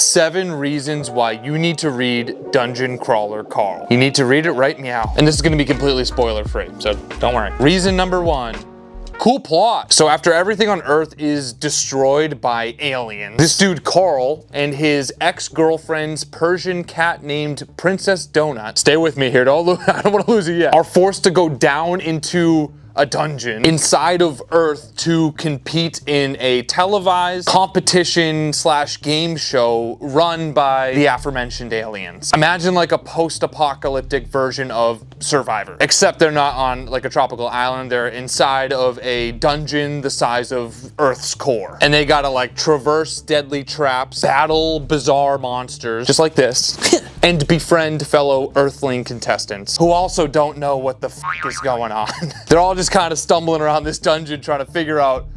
7 reasons why you need to read Dungeon Crawler Carl. You need to read it right meow. And this is gonna be completely spoiler free, so don't worry. Reason number 1. Cool plot. So after everything on Earth is destroyed by aliens, this dude Carl and his ex-girlfriend's Persian cat named Princess Donut, stay with me here, I don't want to lose you yet, are forced to go down into a dungeon inside of Earth to compete in a televised competition / game show run by the aforementioned aliens. Imagine like a post-apocalyptic version of Survivor, except they're not on like a tropical island. They're inside of a dungeon the size of Earth's core, and they gotta like traverse deadly traps, battle bizarre monsters just like this and befriend fellow Earthling contestants who also don't know what the f is going on. They're all just kind of stumbling around this dungeon trying to figure out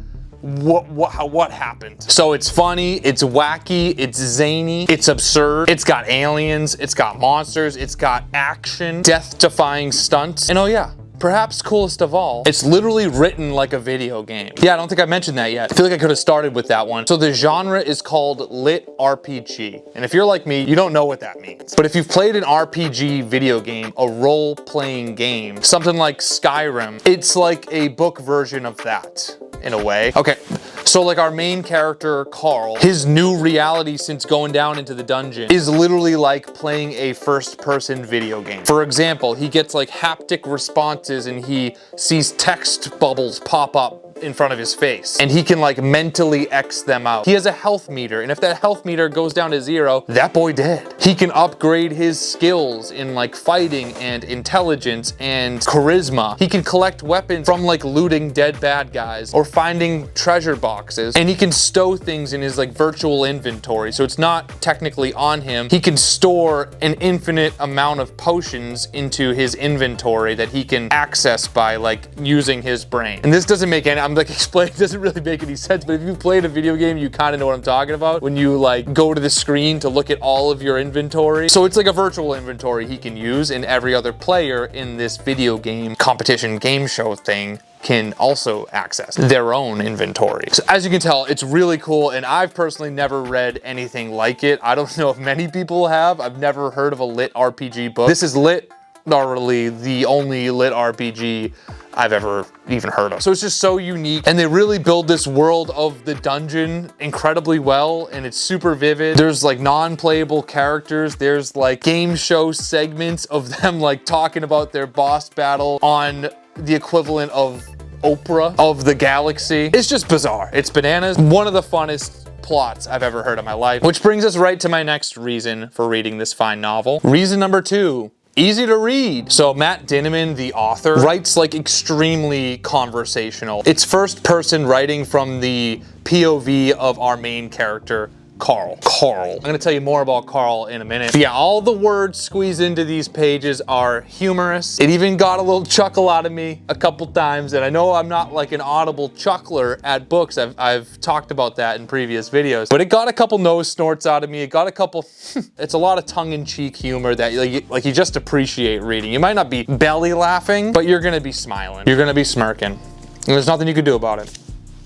what happened. So it's funny, it's wacky, it's zany, it's absurd, it's got aliens, it's got monsters, it's got action, death-defying stunts, and oh yeah, perhaps coolest of all, it's literally written like a video game. Yeah, I don't think I mentioned that yet. I feel like I could have started with that one. So the genre is called lit RPG. And if you're like me, you don't know what that means. But if you've played an RPG video game, a role-playing game, something like Skyrim, it's like a book version of that, in a way. Okay, so like our main character, Carl, his new reality since going down into the dungeon is literally like playing a first-person video game. For example, he gets like haptic responses and he sees text bubbles pop up in front of his face, and he can like mentally X them out. He has a health meter, and if that health meter goes down to 0, that boy dead. He can upgrade his skills in like fighting and intelligence and charisma. He can collect weapons from like looting dead bad guys or finding treasure boxes, and he can stow things in his like virtual inventory, so it's not technically on him. He can store an infinite amount of potions into his inventory that he can access by like using his brain. And this doesn't make any, I'm like explaining, it doesn't really make any sense, but if you've played a video game, you kind of know what I'm talking about when you like go to the screen to look at all of your inventory. So it's like a virtual inventory he can use, and every other player in this video game competition game show thing can also access their own inventory. So as you can tell, it's really cool, and I've personally never read anything like it. I don't know if many people have. I've never heard of a lit RPG book. This is literally the only lit RPG I've ever even heard of. So it's just so unique, and they really build this world of the dungeon incredibly well, and it's super vivid. There's like non-playable characters. There's like game show segments of them like talking about their boss battle on the equivalent of Oprah of the galaxy. It's just bizarre. It's bananas. One of the funnest plots I've ever heard in my life, which brings us right to my next reason for reading this fine novel. Reason number 2. Easy to read. So Matt Dinniman, the author, writes like extremely conversational. It's first person writing from the POV of our main character, Carl. I'm gonna tell you more about Carl in a minute. But yeah, all the words squeezed into these pages are humorous. It even got a little chuckle out of me a couple times, and I know I'm not like an audible chuckler at books. I've talked about that in previous videos, but it got a couple nose snorts out of me. It got a couple, it's a lot of tongue-in-cheek humor that like you just appreciate reading. You might not be belly laughing, but you're gonna be smiling. You're gonna be smirking. And there's nothing you can do about it.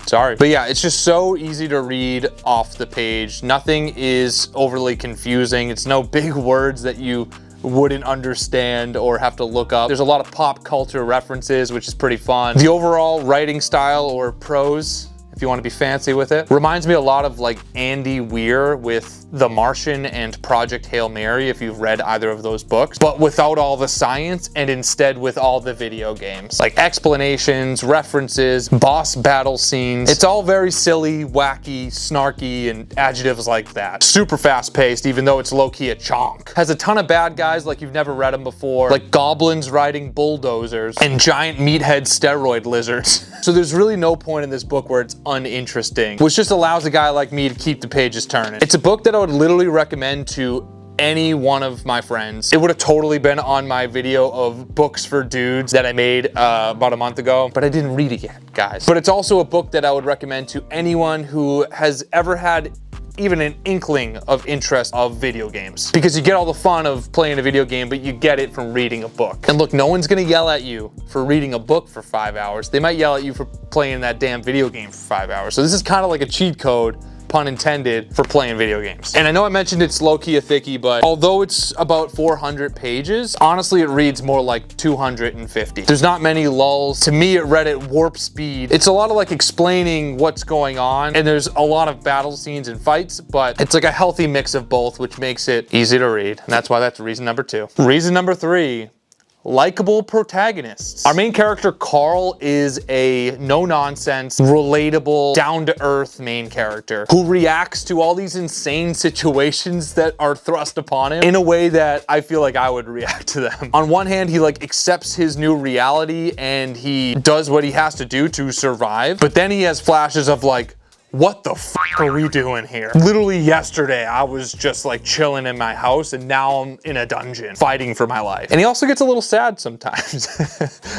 Sorry. But yeah, it's just so easy to read off the page. Nothing is overly confusing. It's no big words that you wouldn't understand or have to look up. There's a lot of pop culture references, which is pretty fun. The overall writing style, or prose, if you want to be fancy with it, reminds me a lot of like Andy Weir with The Martian and Project Hail Mary, if you've read either of those books, but without all the science and instead with all the video games. Like explanations, references, boss battle scenes. It's all very silly, wacky, snarky, and adjectives like that. Super fast paced, even though it's low-key a chonk. Has a ton of bad guys like you've never read them before, like goblins riding bulldozers and giant meathead steroid lizards. So there's really no point in this book where it's uninteresting, which just allows a guy like me to keep the pages turning. It's a book that I would literally recommend to any one of my friends. It would have totally been on my video of books for dudes that I made about a month ago, but I didn't read it yet, guys. But it's also a book that I would recommend to anyone who has ever had even an inkling of interest of video games, because you get all the fun of playing a video game, but you get it from reading a book. And look, no one's gonna yell at you for reading a book for 5 hours. They might yell at you for playing that damn video game for 5 hours. So this is kind of like a cheat code pun intended, for playing video games. And I know I mentioned it's low-key a thickie, but although it's about 400 pages, honestly, it reads more like 250. There's not many lulls. To me, it read at warp speed. It's a lot of like explaining what's going on, and there's a lot of battle scenes and fights, but it's like a healthy mix of both, which makes it easy to read. And that's why that's reason number 2. Reason number 3. Likeable protagonists. Our main character, Carl, is a no-nonsense, relatable, down-to-earth main character who reacts to all these insane situations that are thrust upon him in a way that I feel like I would react to them. On one hand, he like accepts his new reality and he does what he has to do to survive, but then he has flashes of like, what the f are we doing here? Literally yesterday, I was just like chilling in my house and now I'm in a dungeon fighting for my life. And he also gets a little sad sometimes,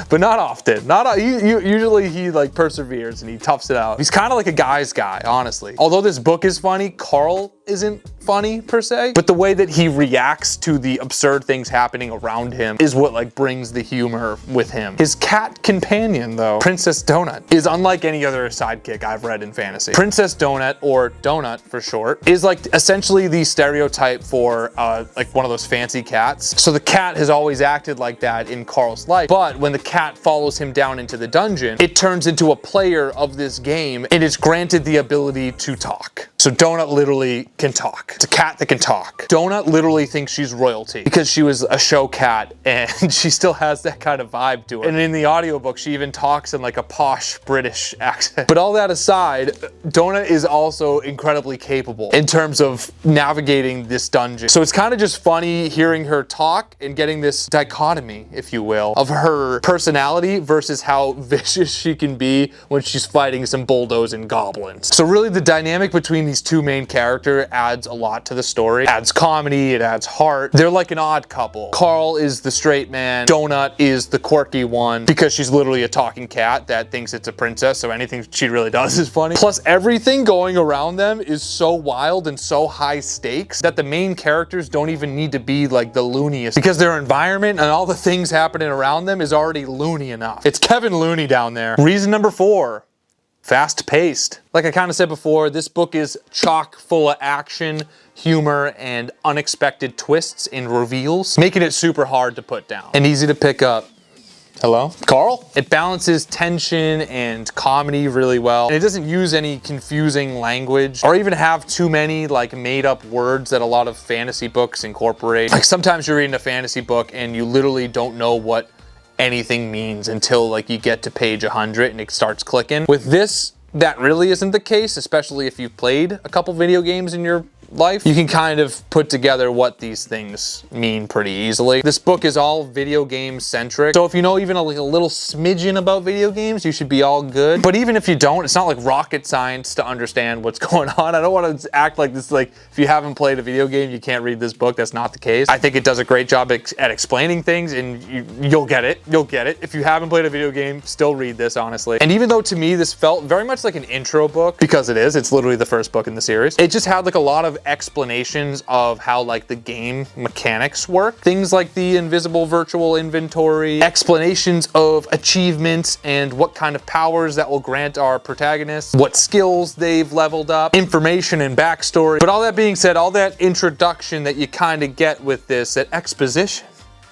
but not often. Usually he like perseveres and he toughs it out. He's kind of like a guy's guy, honestly. Although this book is funny, Carl isn't funny per se, but the way that he reacts to the absurd things happening around him is what like brings the humor with him. His cat companion though, Princess Donut, is unlike any other sidekick I've read in fantasy. Princess Donut, or Donut for short, is like essentially the stereotype for like one of those fancy cats. So the cat has always acted like that in Carl's life, but when the cat follows him down into the dungeon, it turns into a player of this game and is granted the ability to talk. So Donut literally can talk. It's a cat that can talk. Donut literally thinks she's royalty because she was a show cat and she still has that kind of vibe to her. And in the audiobook, she even talks in like a posh British accent. But all that aside, Donut is also incredibly capable in terms of navigating this dungeon. So it's kind of just funny hearing her talk and getting this dichotomy, if you will, of her personality versus how vicious she can be when she's fighting some bulldozing goblins. So really the dynamic between these two main characters adds a lot to the story. It adds comedy, it adds heart. They're like an odd couple. Carl is the straight man, Donut is the quirky one because she's literally a talking cat that thinks it's a princess, so anything she really does is funny. Plus everything going around them is so wild and so high stakes that the main characters don't even need to be like the looniest because their environment and all the things happening around them is already loony enough. It's Kevin Looney down there. Reason number 4. Fast-paced. Like I kind of said before, this book is chock full of action, humor, and unexpected twists and reveals, making it super hard to put down and easy to pick up. Hello? Carl? It balances tension and comedy really well, and it doesn't use any confusing language or even have too many like made up words that a lot of fantasy books incorporate. Like sometimes you're reading a fantasy book and you literally don't know what anything means until like you get to page 100 and it starts clicking. With this, that really isn't the case, especially if you've played a couple video games in your life. You can kind of put together what these things mean pretty easily. This book is all video game centric, so if you know even like a little smidgen about video games, you should be all good. But even if you don't, it's not like rocket science to understand what's going on. I don't want to act like this, like if you haven't played a video game, you can't read this book. That's not the case. I think it does a great job at explaining things, and you'll get it. You'll get it. If you haven't played a video game, still read this, honestly. And even though to me this felt very much like an intro book, because it is, it's literally the first book in the series, it just had like a lot of explanations of how like the game mechanics work. Things like the invisible virtual inventory, explanations of achievements and what kind of powers that will grant our protagonists, what skills they've leveled up, information and backstory. But all that being said, all that introduction that you kind of get with this, that exposition,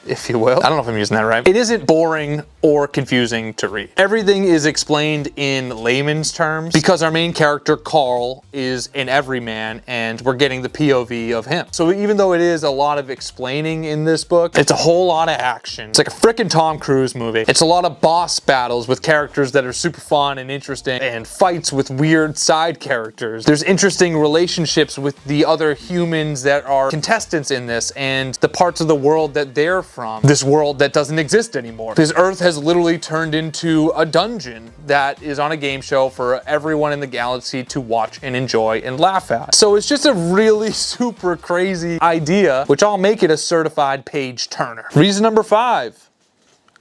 if you will. I don't know if I'm using that right. It isn't boring or confusing to read. Everything is explained in layman's terms because our main character, Carl, is an everyman and we're getting the POV of him. So even though it is a lot of explaining in this book, it's a whole lot of action. It's like a frickin' Tom Cruise movie. It's a lot of boss battles with characters that are super fun and interesting and fights with weird side characters. There's interesting relationships with the other humans that are contestants in this and the parts of the world that they're from. This world that doesn't exist anymore. This Earth has literally turned into a dungeon that is on a game show for everyone in the galaxy to watch and enjoy and laugh at. So it's just a really super crazy idea, which I'll make it a certified page turner. Reason number 5.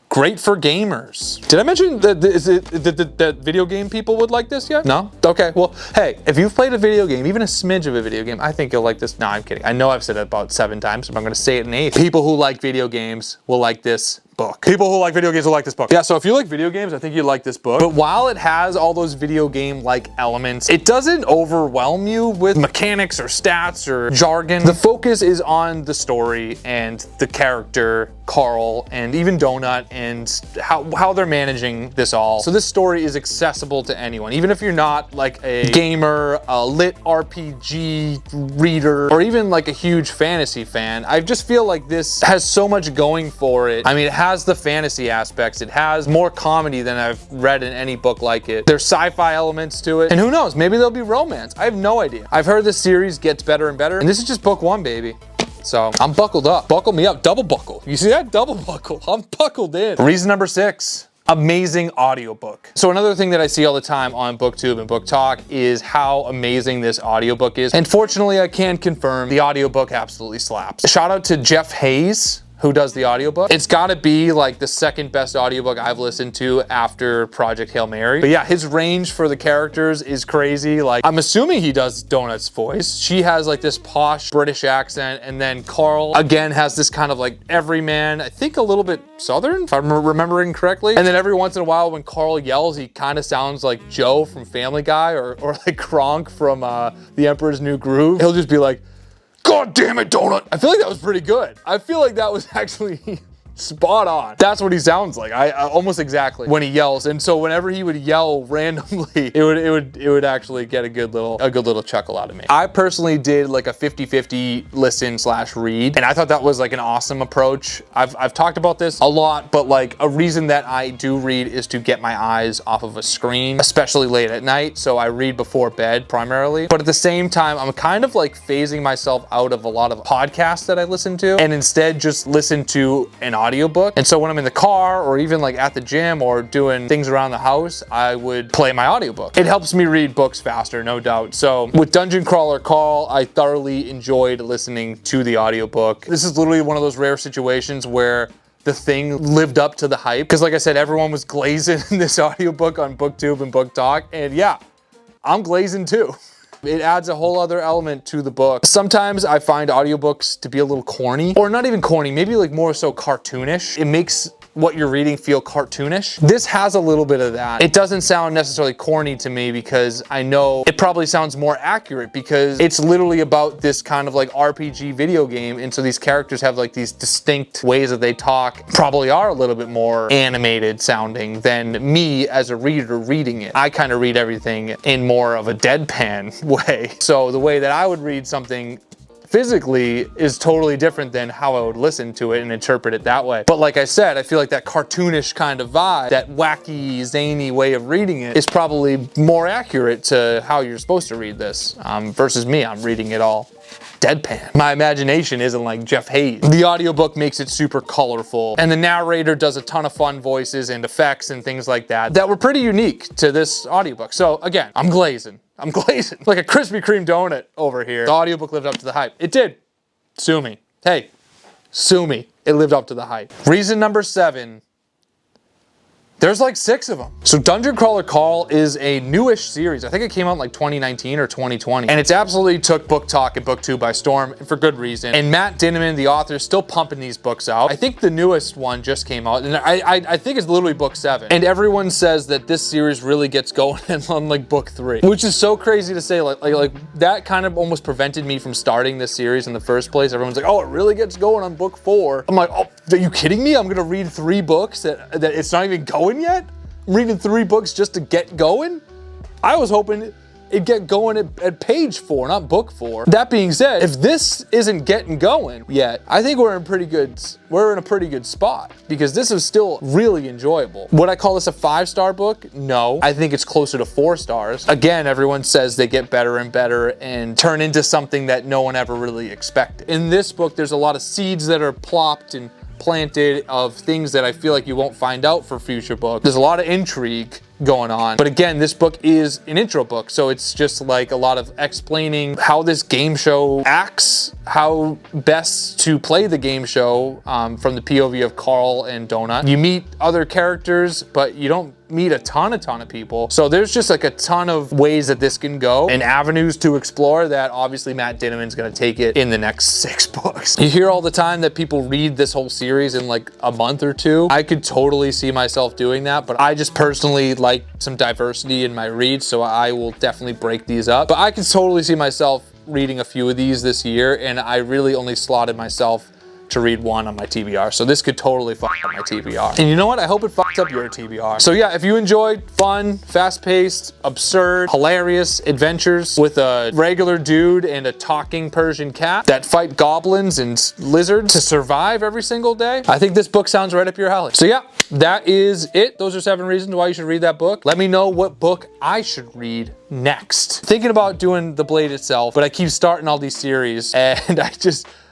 Great for gamers. Did I mention that video game people would like this yet? No? Okay, well, hey, if you've played a video game, even a smidge of a video game, I think you'll like this. No, I'm kidding. I know I've said it about 7 times, but I'm gonna say it an 8th. People who like video games will like this book. People who like video games will like this book. Yeah, so if you like video games, I think you'd like this book. But while it has all those video game-like elements, it doesn't overwhelm you with mechanics or stats or jargon. The focus is on the story and the character, Carl, and even Donut, and how they're managing this all. So this story is accessible to anyone, even if you're not like a gamer, a lit RPG reader, or even like a huge fantasy fan. I just feel like this has so much going for it. I mean, it has the fantasy aspects. It has more comedy than I've read in any book like it. There's sci-fi elements to it. And who knows, maybe there'll be romance. I have no idea. I've heard this series gets better and better, and this is just book 1, baby. So I'm buckled up. Buckle me up. Double buckle. You see that? Double buckle. I'm buckled in. Reason number 6. Amazing audiobook. So another thing that I see all the time on booktube and booktok is how amazing this audiobook is. And fortunately, I can confirm the audiobook absolutely slaps. Shout out to Jeff Hayes, who does the audiobook. It's gotta be like the second best audiobook I've listened to after Project Hail Mary. But yeah, his range for the characters is crazy. Like, I'm assuming he does Donut's voice. She has like this posh British accent, and then Carl, again, has this kind of like everyman, I think a little bit Southern, if I'm remembering correctly. And then every once in a while when Carl yells, he kind of sounds like Joe from Family Guy, or like Kronk from The Emperor's New Groove. He'll just be like, "God damn it, Donut." I feel like that was pretty good. I feel like that was actually spot on. That's what he sounds like. I almost exactly when he yells. And so whenever he would yell randomly, it would actually get a good little chuckle out of me. I personally did like a 50-50 listen/read, and I thought that was like an awesome approach. I've talked about this a lot, but like a reason that I do read is to get my eyes off of a screen, especially late at night. So I read before bed primarily, but at the same time, I'm kind of like phasing myself out of a lot of podcasts that I listen to, and instead just listen to an audiobook. And so when I'm in the car, or even like at the gym, or doing things around the house, I would play my audiobook. It helps me read books faster, no doubt. So with Dungeon Crawler Carl, I thoroughly enjoyed listening to the audiobook. This is literally one of those rare situations where the thing lived up to the hype. Because like I said, everyone was glazing this audiobook on booktube and booktok, and yeah, I'm glazing too. It adds a whole other element to the book. Sometimes I find audiobooks to be a little corny, or not even corny, maybe like more so cartoonish. It makes what you're reading feel cartoonish. This has a little bit of that. It doesn't sound necessarily corny to me because I know it probably sounds more accurate, because it's literally about this kind of like RPG video game, and so these characters have like these distinct ways that they talk, probably are a little bit more animated sounding than me as a reader reading it. I kind of read everything in more of a deadpan way. So the way that I would read something physically is totally different than how I would listen to it and interpret it that way. But like I said, I feel like that cartoonish kind of vibe, that wacky, zany way of reading it, is probably more accurate to how you're supposed to read this, versus me. I'm reading it all deadpan. My imagination isn't like Jeff Hayes. The audiobook makes it super colorful, and the narrator does a ton of fun voices and effects and things like that that were pretty unique to this audiobook. So again, I'm glazing. I'm glazing like a Krispy Kreme donut over here. The audiobook lived up to the hype. It did. Sue me. Hey, sue me. It lived up to the hype. Reason number 7. There's like 6 of them. So Dungeon Crawler Carl is a newish series. I think it came out in like 2019 or 2020. And it's absolutely took booktok and booktube by storm, and for good reason. And Matt Dinniman, the author, is still pumping these books out. I think the newest one just came out, and I think it's literally book 7. And everyone says that this series really gets going on like book 3, which is so crazy to say. Like that kind of almost prevented me from starting this series in the first place. Everyone's like, oh, it really gets going on book 4. I'm like, oh, are you kidding me? I'm gonna read 3 books that it's not even going yet? I'm reading 3 books just to get going? I was hoping it'd get going at page 4, not book 4. That being said, if this isn't getting going yet, I think we're in a pretty good spot, because this is still really enjoyable. Would I call this a 5-star book? No. I think it's closer to 4 stars. Again, everyone says they get better and better and turn into something that no one ever really expected. In this book, there's a lot of seeds that are plopped and planted of things that I feel like you won't find out for future books. There's a lot of intrigue, going on. But again, this book is an intro book, so it's just like a lot of explaining how this game show acts, how best to play the game show from the POV of Carl and Donut. You meet other characters, but you don't meet a ton of people. So there's just like a ton of ways that this can go and avenues to explore that obviously Matt Dinniman's gonna take it in the next 6 books. You hear all the time that people read this whole series in like a month or 2. I could totally see myself doing that, but I just personally like some diversity in my reads, so I will definitely break these up. But I could totally see myself reading a few of these this year, and I really only slotted myself to read 1 on my TBR. So this could totally fuck up my TBR. And you know what? I hope it fucks up your TBR. So yeah, if you enjoyed fun, fast-paced, absurd, hilarious adventures with a regular dude and a talking Persian cat that fight goblins and lizards to survive every single day, I think this book sounds right up your alley. So yeah, that is it. Those are 7 reasons why you should read that book. Let me know what book I should read next. Thinking about doing The Blade itself, but I keep starting all these series and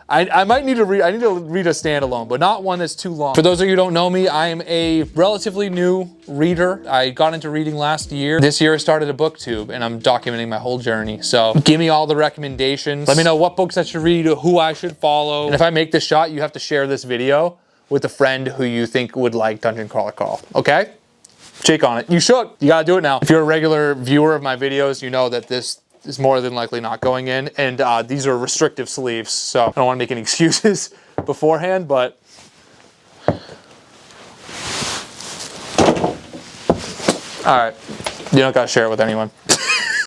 I might need to read, I need to read a standalone, but not one that's too long. For those of you who don't know me, I am a relatively new reader. I got into reading last year. This year I started a booktube and I'm documenting my whole journey. So give me all the recommendations. Let me know what books I should read, who I should follow. And if I make this shot, you have to share this video with a friend who you think would like Dungeon Crawler Carl, okay? Shake on it. You should. You gotta do it now. If you're a regular viewer of my videos, you know that this is more than likely not going in, and these are restrictive sleeves, so I don't want to make any excuses beforehand, but all right, you don't gotta share it with anyone.